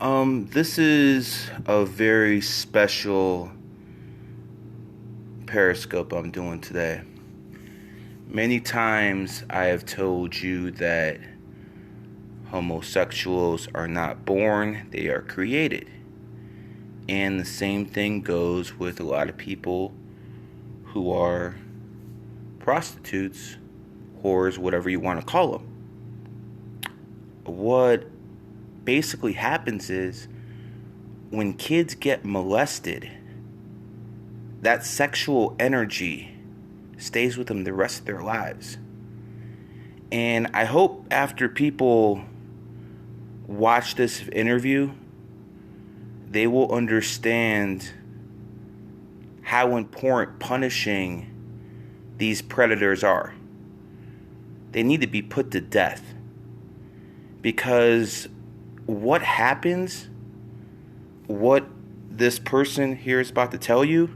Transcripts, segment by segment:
This is a very special Periscope I'm doing today. Many times I have told you that homosexuals are not born, they are created. And the same thing goes with a lot of people who are prostitutes, whores, whatever you want to call them. What basically happens is when kids get molested, that sexual energy stays with them the rest of their lives. And I hope after people watch this interview, they will understand how important punishing these predators are. They need to be put to death. Because what happens, what this person here is about to tell you,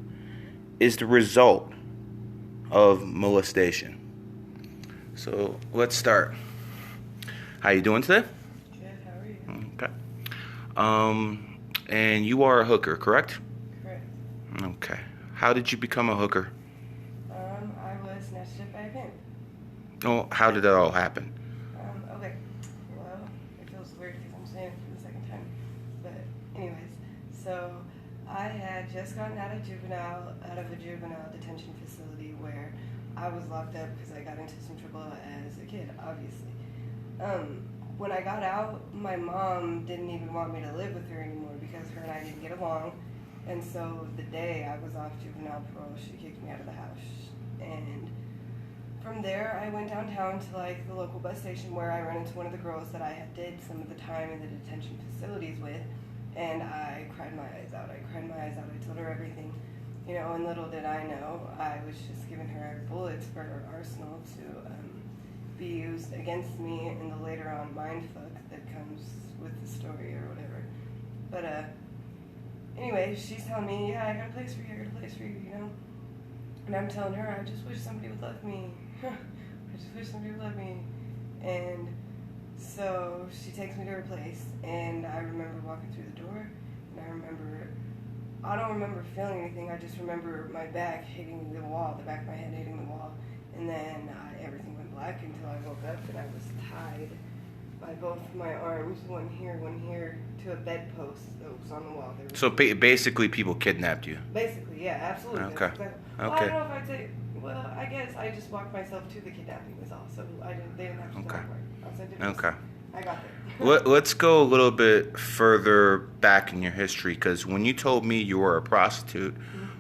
is the result of molestation. So let's start. How you doing today? Good, how are you? Okay. And you are a hooker, correct? Correct. Okay. How did you become a hooker? I was snatched up by a pimp. Oh, how did that all happen? Okay. Well, it feels weird because I'm saying it for the second time. But anyways, so I had just gotten out of a juvenile detention facility where I was locked up because I got into some trouble as a kid, obviously. When I got out, my mom didn't even want me to live with her anymore because her and I didn't get along. And so the day I was off juvenile parole, she kicked me out of the house. And from there, I went downtown to the local bus station where I ran into one of the girls that I had did some of the time in the detention facilities with. And I cried my eyes out. I told her everything. And little did I know, I was just giving her bullets for her arsenal to be used against me in the later on mindfuck that comes with the story or whatever. But anyway, she's telling me, yeah, I got a place for you, And I'm telling her, I just wish somebody would love me. And so she takes me to her place, and I remember walking through the door, and I don't remember feeling anything, I just remember my back hitting the wall, the back of my head hitting the wall, and then everything went black until I woke up, and I was tied by both my arms, one here, to a bedpost that was on the wall. So basically people kidnapped you? Basically, yeah, absolutely. Okay. Exactly. Well, I don't know if I'd say, I guess I just walked myself to the kidnapping was all, so they didn't have to do that work. Okay. I got there. Let's go a little bit further back in your history, because when you told me you were a prostitute,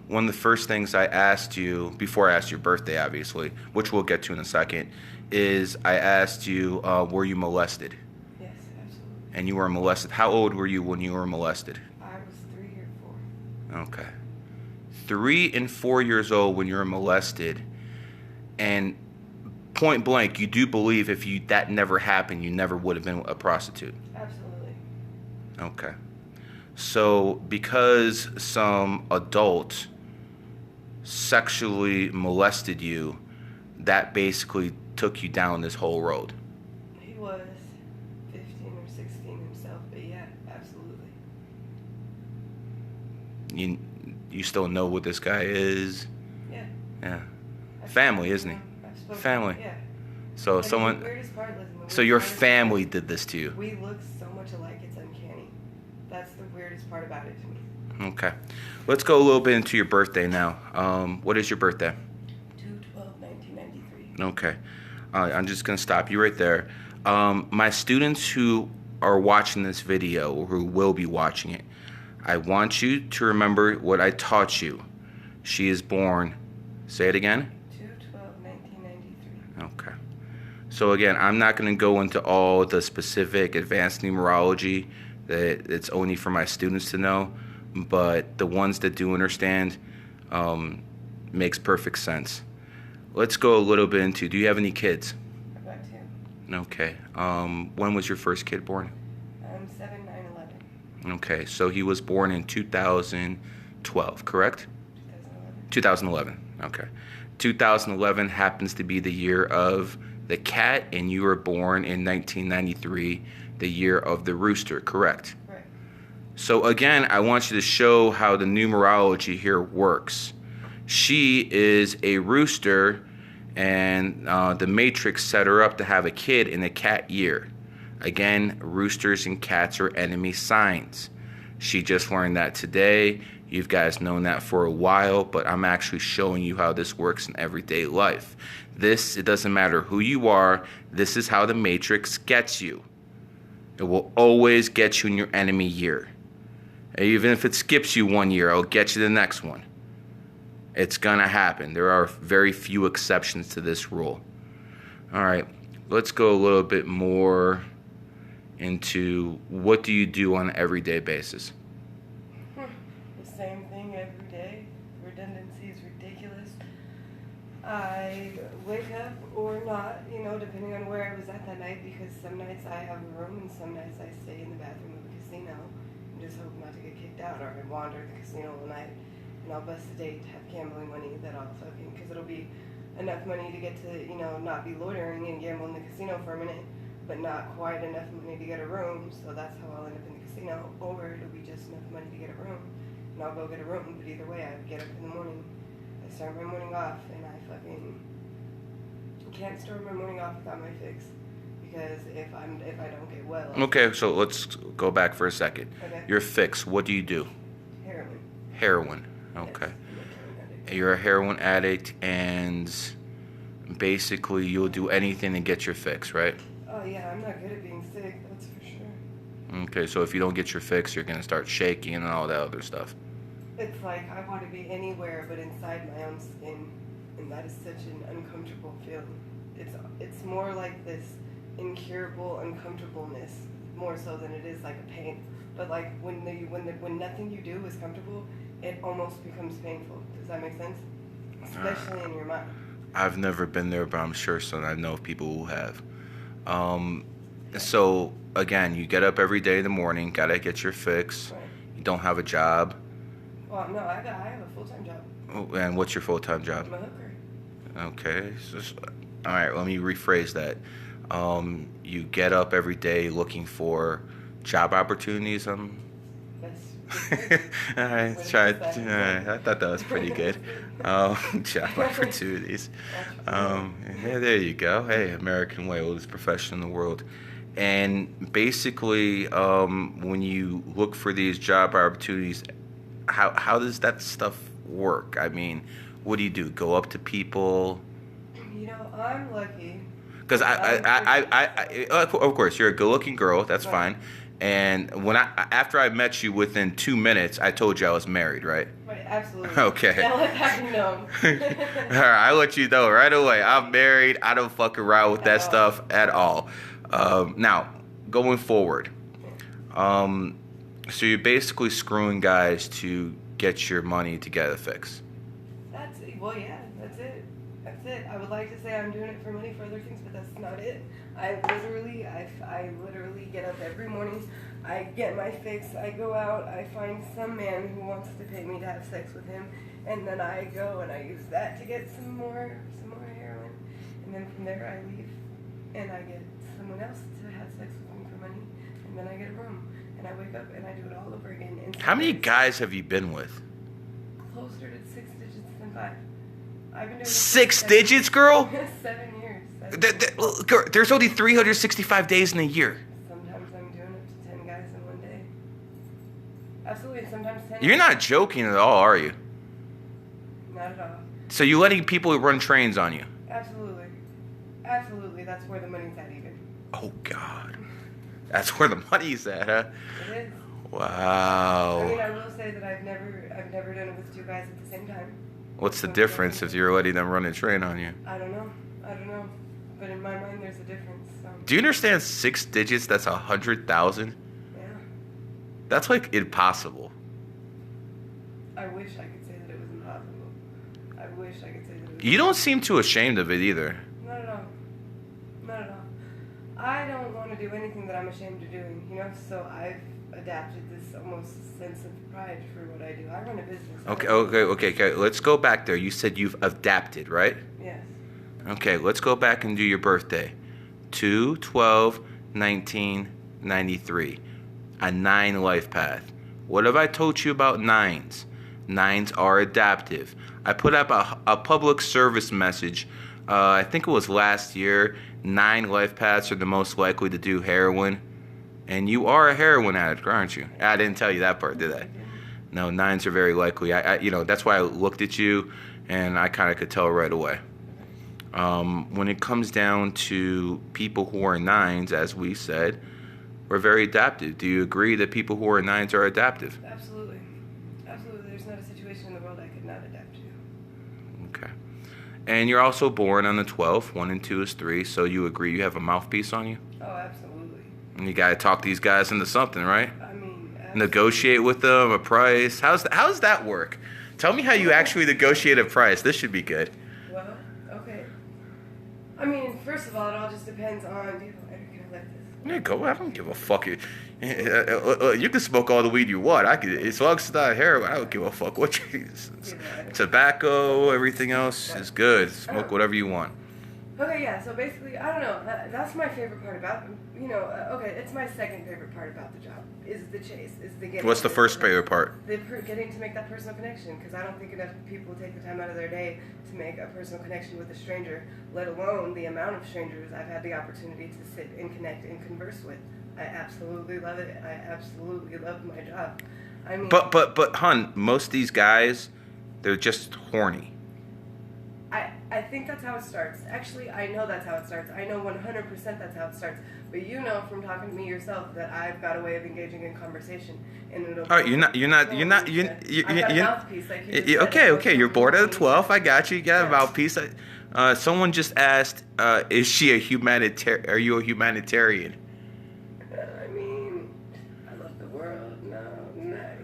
one of the first things I asked you, before I asked your birthday, obviously, which we'll get to in a second, is I asked you, were you molested? Yes, absolutely. And you were molested. How old were you when you were molested? I was 3 or 4. Okay. 3 and 4 years old when you were molested, and point blank, you do believe if that never happened, you never would have been a prostitute? Absolutely. Okay. So because some adult sexually molested you, that basically took you down this whole road? He was 15 or 16 himself, but yeah, absolutely. You still know what this guy is? Yeah. Yeah. Family, isn't he? Family. Yeah. So The weirdest part, listen, So your family did this to you? We look so much alike, it's uncanny. That's the weirdest part about it to me. Okay. Let's go a little bit into your birthday now. What is your birthday? 2/12/1993. Okay. I'm just going to stop you right there. My students who are watching this video, or who will be watching it, I want you to remember what I taught you. She is born, say it again? 2/12/1993. Okay. So again, I'm not going to go into all the specific advanced numerology that it's only for my students to know, but the ones that do understand, makes perfect sense. Let's go a little bit into, do you have any kids? I've got 2. Okay. When was your first kid born? 7/9/11. Okay, so he was born in 2012, correct? 2011. Okay. 2011 happens to be the year of the cat, and you were born in 1993, the year of the rooster, correct? Correct. So again, I want you to show how the numerology here works. She is a rooster, and the Matrix set her up to have a kid in a cat year. Again, roosters and cats are enemy signs. She just learned that today. You guys known that for a while, but I'm actually showing you how this works in everyday life. It doesn't matter who you are, this is how the Matrix gets you. It will always get you in your enemy year. Even if it skips you 1 year, it'll get you the next one. It's gonna happen. There are very few exceptions to this rule. All right, let's go a little bit more into what do you do on an everyday basis? The same thing every day. Redundancy is ridiculous. I wake up or not, depending on where I was at that night, because some nights I have a room and some nights I stay in the bathroom of the casino and just hope not to get kicked out, or I wander the casino all night and I'll bust a date to have gambling money that I'll because it'll be enough money to get to, not be loitering and gamble in the casino for a minute, but not quite enough money to get a room, so that's how I'll end up in the casino, or it'll be just enough money to get a room, and I'll go get a room, but either way, I get up in the morning, I start my morning off, and I can't start my morning off without my fix, because if I don't get well... Okay, so let's go back for a second. Okay. Your fix, what do you do? Heroin. Heroin, okay. Yes, You're a heroin addict, and basically you'll do anything to get your fix, right? Oh yeah, I'm not good at being sick, that's for sure. Okay, so if you don't get your fix, you're going to start shaking and all that other stuff. It's like I want to be anywhere but inside my own skin, and that is such an uncomfortable feeling. It's more like this incurable uncomfortableness, more so than it is like a pain. But like when nothing you do is comfortable, it almost becomes painful. Does that make sense? Especially in your mind. I've never been there, but I'm sure I know of people who have. So again, you get up every day in the morning, gotta get your fix. Right. You don't have a job. Well, no, I have a full-time job. Oh, and what's your full-time job? I'm a hooker. Okay. All right, let me rephrase that. You get up every day looking for job opportunities. Yes. All right, I thought that was pretty good. Job opportunities. Yeah, there you go. Hey, American way, oldest profession in the world. And basically, when you look for these job opportunities, how does that stuff work? I mean, what do you do? Go up to people? I'm lucky. Because of course, you're a good-looking girl. That's fine. And after I met you, within 2 minutes, I told you I was married, right? Right, absolutely. Okay. I'll let you know. All right, I let you know right away. I'm married. I don't fuck around with that stuff at all. Now, going forward, so you're basically screwing guys to get your money to get a fix. Yeah, that's it. That's it. I would like to say I'm doing it for money for other things, but that's not it. I literally get up every morning. I get my fix. I go out. I find some man who wants to pay me to have sex with him, and then I go and I use that to get some more heroin, and then from there I leave, and I get someone else to have sex with me for money, and then I get a room, and I wake up and I do it all over again. And how many guys have you been with? Closer to 6 digits than 5. I've been doing 6 digits, girl? 7 years. There's only 365 days in a year. Sometimes I'm doing up to 10 guys in one day. Absolutely, sometimes 10. You're not joking at all, are you? Not at all. So you're letting people run trains on you? Absolutely. Absolutely, that's where the money's at even. Oh, God. That's where the money's at, huh? It is. Wow. I mean, I will say that I've never done it with 2 guys at the same time. What's the difference if you're letting them run a train on you? I don't know. But in my mind, there's a difference. So. Do you understand 6 digits? That's 100,000? Yeah. That's like impossible. I wish I could say that it was impossible. I wish I could say that it was You don't seem too ashamed of it either. Not at all. Not at all. I don't want to do anything that I'm ashamed of doing, so I've adapted this almost sense of pride for what I do. I run a business. Okay. Let's go back there. You said you've adapted, right? Yes. Okay, let's go back and do your birthday. 2/12/1993. A 9 life path. What have I told you about nines? Nines are adaptive. I put up a public service message. I think it was last year. 9 life paths are the most likely to do heroin. And you are a heroin addict, aren't you? I didn't tell you that part, did I? No, 9s are very likely. That's why I looked at you, and I kind of could tell right away. When it comes down to people who are 9s, as we said, we're very adaptive. Do you agree that people who are 9s are adaptive? Absolutely. Absolutely. There's not a situation in the world I could not adapt to. Okay. And you're also born on the 12th. 1 and 2 is 3, so you agree you have a mouthpiece on you? Oh, absolutely. And you got to talk these guys into something, right? I mean, absolutely. Negotiate with them a price. How's that work? Tell me how you actually negotiate a price. This should be good. Well, okay. I mean, first of all, it all just depends on. Can I let this? Yeah, go. I don't give a fuck. You can smoke all the weed you want. As long as it's not heroin, I don't give a fuck what you. Tobacco, everything else is good. Smoke whatever you want. Okay, yeah. So basically, I don't know. That's my favorite part about okay, it's my second favorite part about the job is the chase, is the getting. What's the first favorite part? Getting to make that personal connection, because I don't think enough people take the time out of their day to make a personal connection with a stranger, let alone the amount of strangers I've had the opportunity to sit and connect and converse with. I absolutely love it. I absolutely love my job. I mean, but, hun, most of these guys, they're just horny. I think that's how it starts. Actually, I know that's how it starts. I know 100% that's how it starts. But you know from talking to me yourself that I've got a way of engaging in conversation. And it'll. All right, you're not. I've got a mouthpiece, like you just said. Okay. You're bored at the 12th. I got you. You got a mouthpiece. Someone just asked, "Is she a humanitarian? Are you a humanitarian?" I mean, I love the world. No,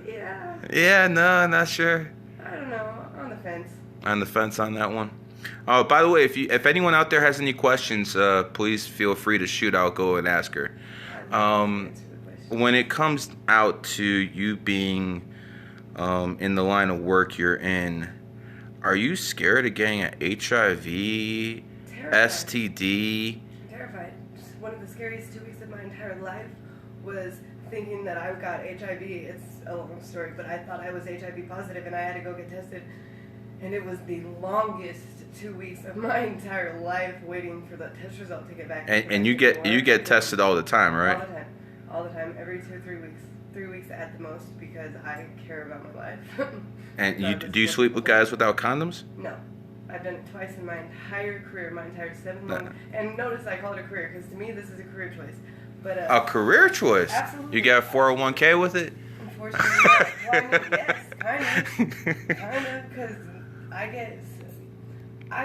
yeah. Yeah, no, not sure. I don't know. On the fence. On the fence on that one. Oh, by the way, if anyone out there has any questions, please feel free to shoot. I'll go and ask her. When it comes out to you being in the line of work you're in, are you scared of getting an HIV, Terrified. STD? I'm terrified. Just one of the scariest 2 weeks of my entire life was thinking that I've got HIV. It's a long story, but I thought I was HIV positive and I had to go get tested. And it was the longest 2 weeks of my entire life waiting for the test result to get back. And you get tested all the time, right? All the time, every 2 or 3 weeks. 3 weeks at the most, because I care about my life. And do you sleep with guys without condoms? No. I've done it twice in my entire career, my entire 7 months. And notice I call it a career, because to me this is a career choice. But a career choice? Absolutely. You got a 401k with it? Unfortunately, yes, kind of, because I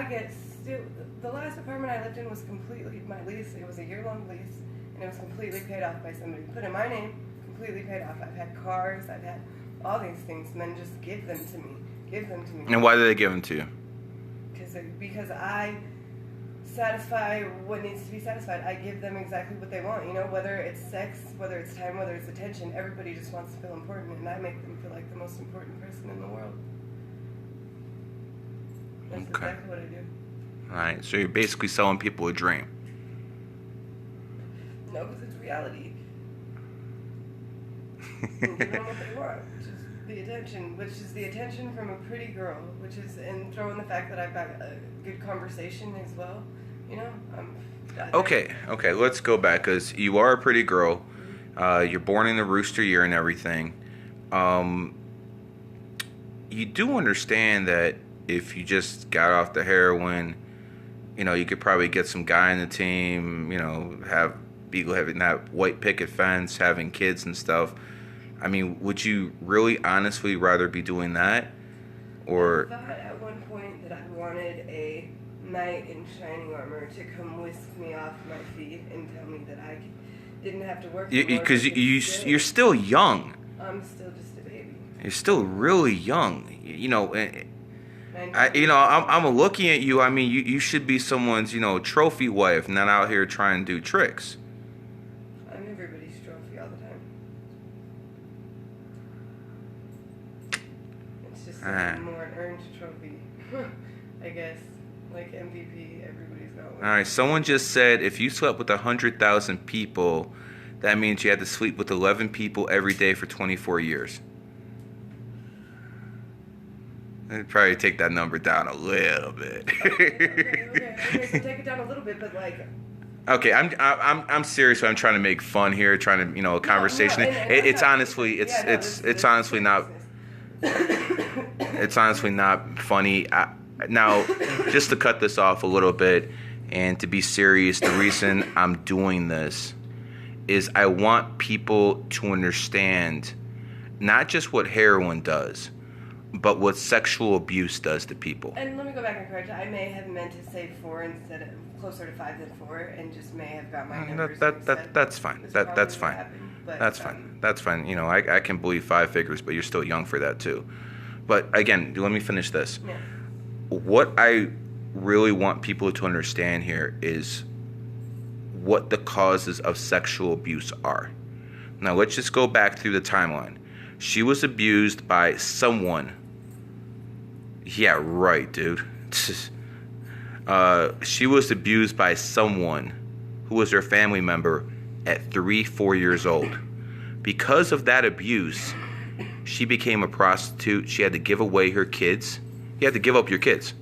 get still. The last apartment I lived in was completely my lease. It was a year-long lease, and it was completely paid off by somebody. Put in my name, completely paid off. I've had cars, I've had all these things. Men just give them to me. And why do they give them to you? Because I satisfy what needs to be satisfied. I give them exactly what they want. You know, whether it's sex, whether it's time, whether it's attention. Everybody just wants to feel important, and I make them feel like the most important person in the world. That's exactly what I do. Alright, so you're basically selling people a dream. No, because it's reality. And give them what they want, which is the attention from a pretty girl, and throw in the fact that I've got a good conversation as well. You know, Okay, let's go back, because you are a pretty girl. You're born in the rooster year and everything. You do understand that if you just got off the heroin, you know, you could probably get some guy in the team, you know, having that white picket fence, having kids and stuff. I mean, would you really honestly rather be doing that? Or I thought at one point that I wanted a knight in shining armor to come whisk me off my feet and tell me that I didn't have to work. Because you're still young. I'm still just a baby. You're still really young. You know, I'm looking at you. I mean, you should be someone's, you know, trophy wife, not out here trying to do tricks. I'm everybody's trophy all the time. It's just more an earned trophy, I guess. Like MVP, everybody's got one. All right, someone just said if you slept with 100,000 people, That means you had to sleep with 11 people every day for 24 years. I'd probably take that number down a little bit. Okay, so take it down a little bit, but like. Okay, I'm serious. I'm trying to make fun here, trying to a conversation. It's honestly not. It's honestly not funny. Now, just to cut this off a little bit and to be serious, the reason I'm doing this is I want people to understand not just what heroin does, but what sexual abuse does to people. And let me go back and correct. I may have meant to say 4 instead of closer to 5 than 4, and just may have got my numbers That's fine. That's fine. That's fine. That's fine. I can believe 5 figures, but you're still young for that too. But again, let me finish this. Yeah. What I really want people to understand here is what the causes of sexual abuse are. Now, let's just go back through the timeline. She was abused by someone. Yeah, right, dude. She was abused by someone who was her family member at 4 years old. Because of that abuse, she became a prostitute. She had to give away her kids. You had to give up your kids.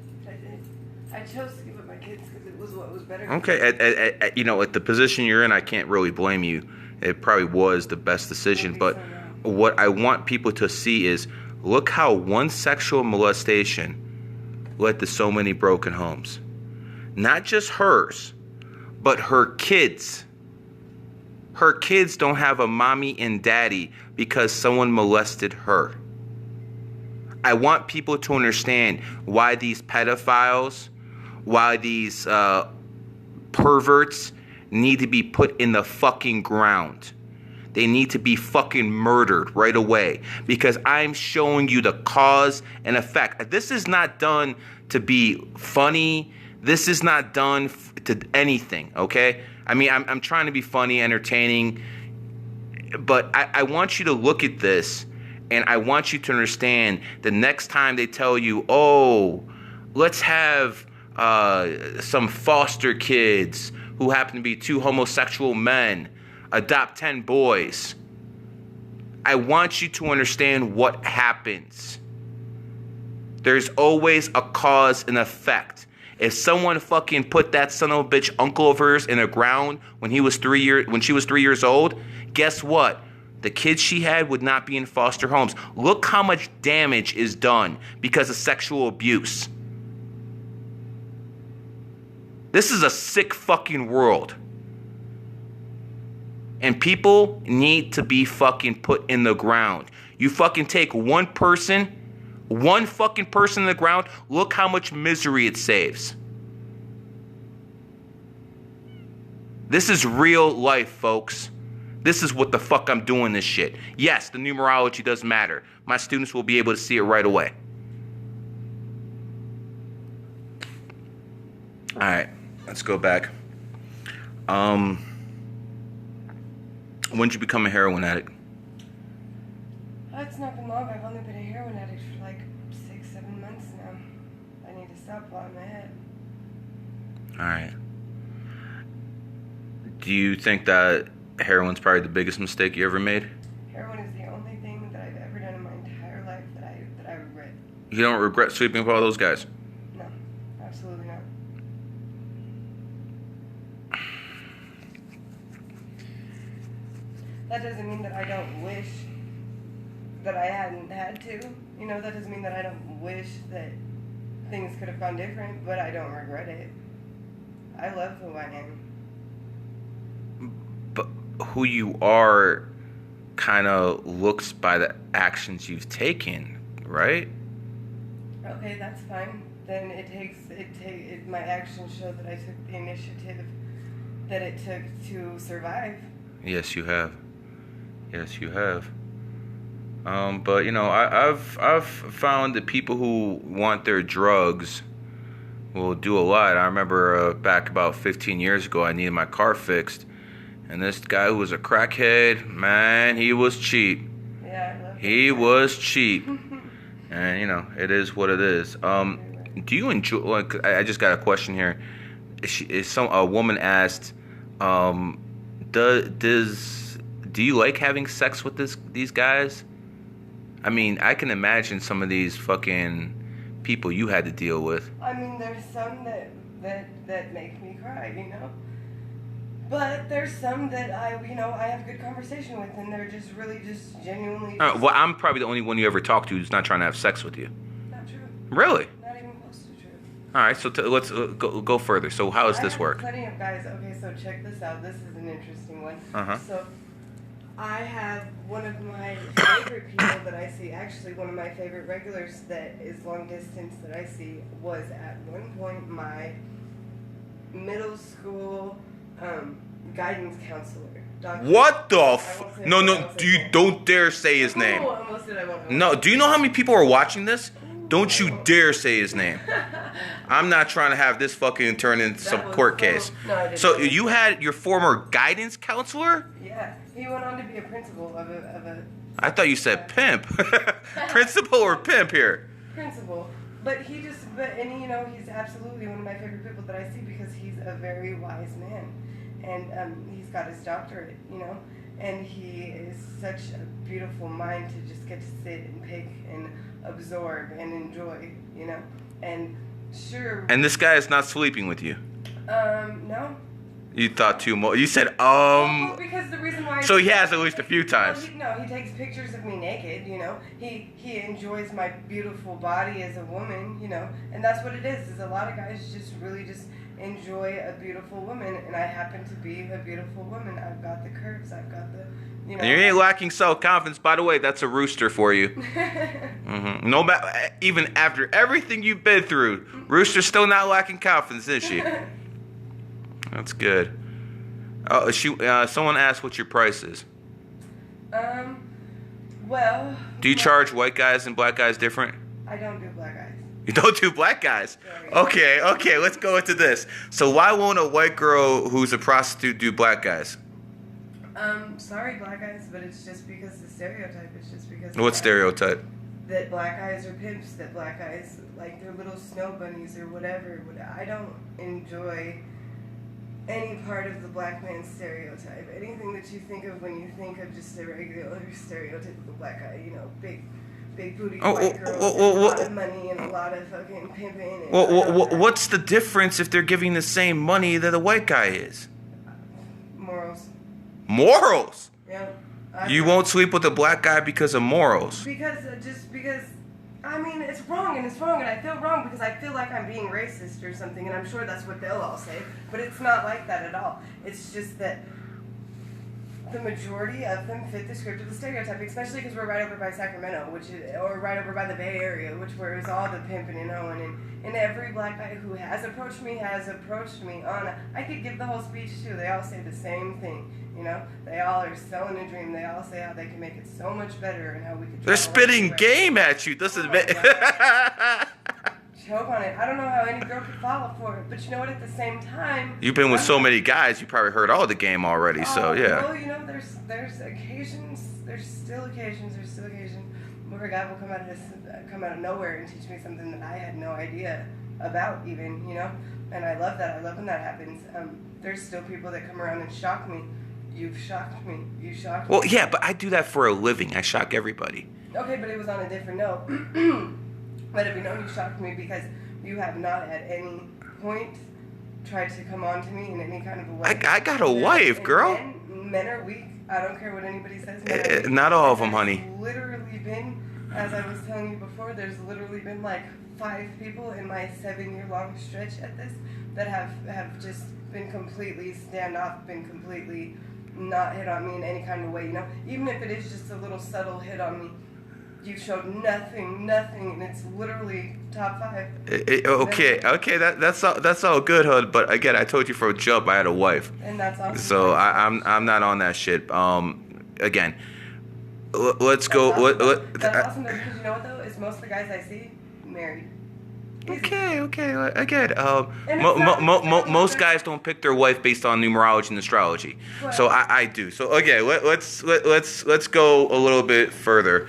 I chose to give up my kids because it was what was better. Okay, at the position you're in, I can't really blame you. It probably was the best decision. But what I want people to see is, look how one sexual molestation led to so many broken homes. Not just hers, but her kids. Her kids don't have a mommy and daddy because someone molested her. I want people to understand why these pedophiles, why these perverts need to be put in the fucking ground. They need to be fucking murdered right away, because I'm showing you the cause and effect. This is not done to be funny. This is not done to anything, okay? I mean, I'm trying to be funny, entertaining, but I want you to look at this, and I want you to understand the next time they tell you, oh, let's have some foster kids who happen to be 2 homosexual men adopt 10 boys. I want you to understand what happens. There's always a cause and effect. If someone fucking put that son of a bitch uncle of hers in the ground when she was 3 years old, guess what? The kids she had would not be in foster homes. Look how much damage is done because of sexual abuse. This is a sick fucking world. And people need to be fucking put in the ground. You fucking take one fucking person in the ground, look how much misery it saves. This is real life, folks. This is what the fuck I'm doing this shit. Yes, the numerology does matter. My students will be able to see it right away. Alright, let's go back. When did you become a heroin addict? It's not been long. I've only been a heroin addict for like 6-7 months now. I need to stop while I'm ahead. Alright. Do you think that heroin's probably the biggest mistake you ever made? Heroin is the only thing that I've ever done in my entire life that I regret. You don't regret sleeping with all those guys? No, absolutely not. That doesn't mean that I don't wish that I hadn't had to. That doesn't mean that I don't wish that things could have gone different, but I don't regret it. I love who I am. But who you are kind of looks by the actions you've taken, right? Okay, that's fine. Then my actions show that I took the initiative that it took to survive. Yes, you have. Yes, you have. But I've found that people who want their drugs will do a lot. I remember back about 15 years ago, I needed my car fixed, and this guy who was a crackhead, man, he was cheap. Yeah, I love he was cheap, and it is what it is. Do you enjoy? Like, I just got a question here. A woman asked, does do you like having sex with these guys? I mean, I can imagine some of these fucking people you had to deal with. I mean, there's some that make me cry, you know? But there's some that I have good conversation with, and they're just really just genuinely... Well, I'm probably the only one you ever talked to who's not trying to have sex with you. Not true. Really? Not even close to true. All right, so let's go further. So how does this work? Plenty of guys. Okay, so check this out. This is an interesting one. Uh-huh. So I have one of my favorite people that I see, actually one of my favorite regulars that is long distance that I see, was at one point my middle school guidance counselor. What the No, don't dare say his name. No, do you know how many people are watching this? Don't you dare say his name. I'm not trying to have this fucking turn into some court case. No, so you had your former guidance counselor? Yeah, he went on to be a principal of a I thought you said pimp. Principal or pimp here? Principal. But he's absolutely one of my favorite people that I see because he's a very wise man. And he's got his doctorate, and he is such a beautiful mind to just get to sit and pick and absorb and enjoy, and sure. And this guy is not sleeping with you? No. You thought too much. You said, Well, because the reason why... So he has at least a few times. Well, he takes pictures of me naked, He enjoys my beautiful body as a woman, And that's what it is a lot of guys just really just enjoy a beautiful woman, and I happen to be a beautiful woman. I've got the curves, I've got the, And you ain't lacking self-confidence. By the way, that's a rooster for you. Mm-hmm. No matter, even after everything you've been through, Rooster's still not lacking confidence, is she? That's good. Someone asked what your price is. Well... Do you charge white guys and black guys different? I don't do black guys. You don't do black guys? Okay, let's go into this. So why won't a white girl who's a prostitute do black guys? Sorry, black guys, but it's just because the stereotype. It's just because... What stereotype? That black guys are pimps, that black guys, like, they're little snow bunnies or whatever. I don't enjoy any part of the black man stereotype. Anything that you think of when you think of just a regular stereotypical black guy, big booty white girl, a lot of money and a lot of fucking pimping. What's the difference if they're giving the same money that a white guy is? Morals. Morals? Yeah. You won't sleep with a black guy because of morals? Because I mean, it's wrong, and I feel wrong because I feel like I'm being racist or something, and I'm sure that's what they'll all say, but it's not like that at all. It's just that the majority of them fit the script of the stereotype, especially because we're right over by Sacramento, or right over by the Bay Area, where is all the pimping and hoeing, and every black guy who has approached me on, I could give the whole speech too. They all say the same thing, They all are selling a dream. They all say how they can make it so much better and how we could... They're spitting game at you. This is... Choke on it. I don't know how any girl could follow for it, but you know what? At the same time, you've been with so many guys, you probably heard all the game already. So yeah. Well, there's occasions. There's still occasions where a guy will come out of nowhere and teach me something that I had no idea about, even, And I love that. I love when that happens. There's still people that come around and shock me. You've shocked me. You shocked me. Well, yeah, but I do that for a living. I shock everybody. Okay, but it was on a different note. But if you shocked me because you have not at any point tried to come on to me in any kind of a way. I got a wife, girl. Men are weak. I don't care what anybody says. Not all of them, honey. Literally been, as I was telling you before, there's literally been like 5 people in my 7-year-long stretch at this that have just been completely standoff, been completely not hit on me in any kind of way, Even if it is just a little subtle hit on me. You showed nothing, and it's literally top 5. Okay, that's all good, Hood. But again, I told you from a jump, I had a wife, and that's awesome. So I'm not on that shit. Again, let's go. That's awesome because you know what though? Is most of the guys I see married. Okay. Again, most guys don't pick their wife based on numerology and astrology. Well, so I do. So okay, let's go a little bit further.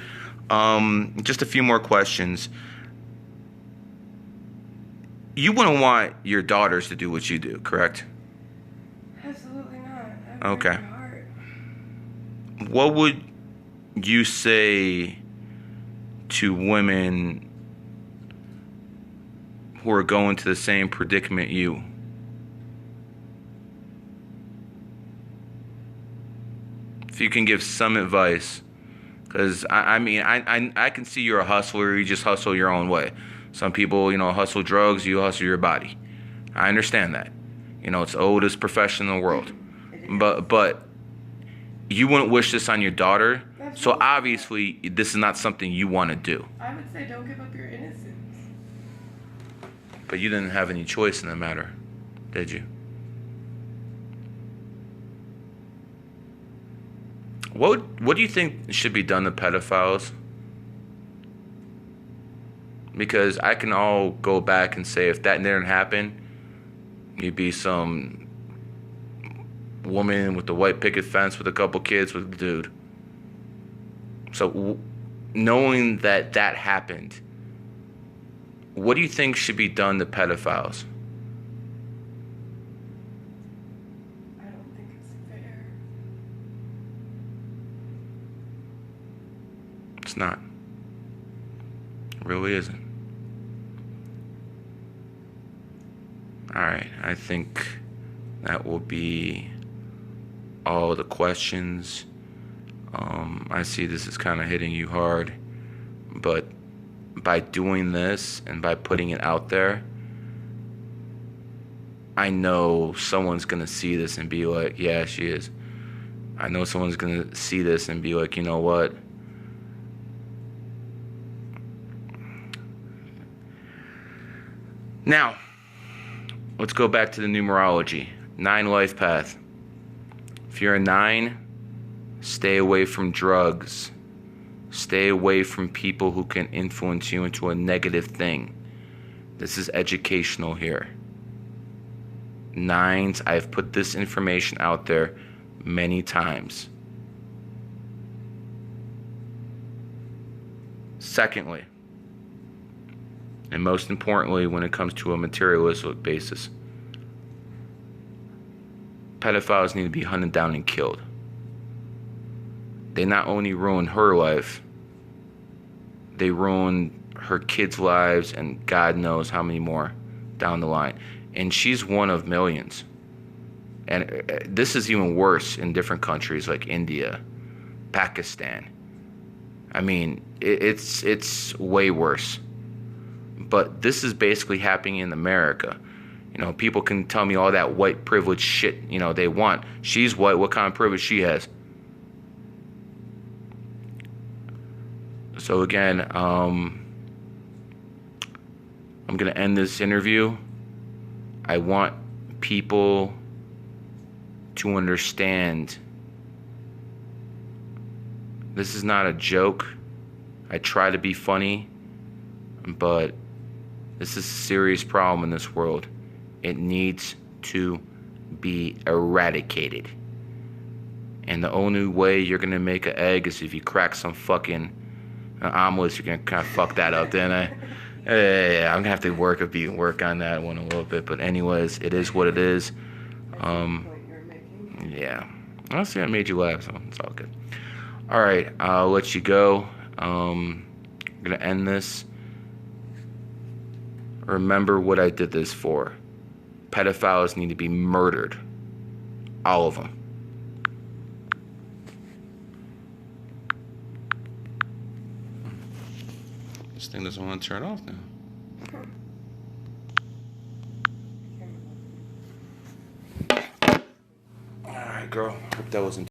Just a few more questions. You wouldn't want your daughters to do what you do, correct? Absolutely not. Okay. what would you say to women who are going to the same predicament you? If you can give some advice, because I can see you're a hustler. You just hustle your own way. Some people, hustle drugs. You hustle your body. I understand that. It's the oldest profession in the world. But you wouldn't wish this on your daughter. So obviously, this is not something you want to do. I would say don't give up your innocence. But you didn't have any choice in the matter, did you? What do you think should be done to pedophiles? Because I can all go back and say if that didn't happen, you'd be some woman with the white picket fence with a couple kids with a dude. So knowing that happened, what do you think should be done to pedophiles? I don't think it's fair. It's not. It really isn't. Alright, I think that will be all the questions. I see this is kind of hitting you hard, but by doing this and by putting it out there, I know someone's going to see this and be like, yeah, she is. I know someone's going to see this and be like, you know what? Now, let's go back to the numerology. 9 life path. If you're a 9, stay away from drugs. Stay away from people who can influence you into a negative thing. This is educational here. 9s, I've put this information out there many times. Secondly, and most importantly when it comes to a materialistic basis, pedophiles need to be hunted down and killed. They not only ruin her life, they ruin her kids' lives and God knows how many more down the line. And she's one of millions. And this is even worse in different countries like India, Pakistan. I mean, it's way worse. But this is basically happening in America. People can tell me all that white privilege shit, they want. She's white, what kind of privilege she has? So again, I'm going to end this interview. I want people to understand this is not a joke. I try to be funny, but this is a serious problem in this world. It needs to be eradicated. And the only way you're going to make an egg is if you crack some fucking omelets. You're going to kind of fuck that up, then I'm going to have to work on that one a little bit. But anyways, it is what it is. Yeah. Honestly, I made you laugh, so it's all good. All right, I'll let you go. I'm going to end this. Remember what I did this for. Pedophiles need to be murdered. All of them. This thing doesn't want to turn off now. Alright, girl. Hope that wasn't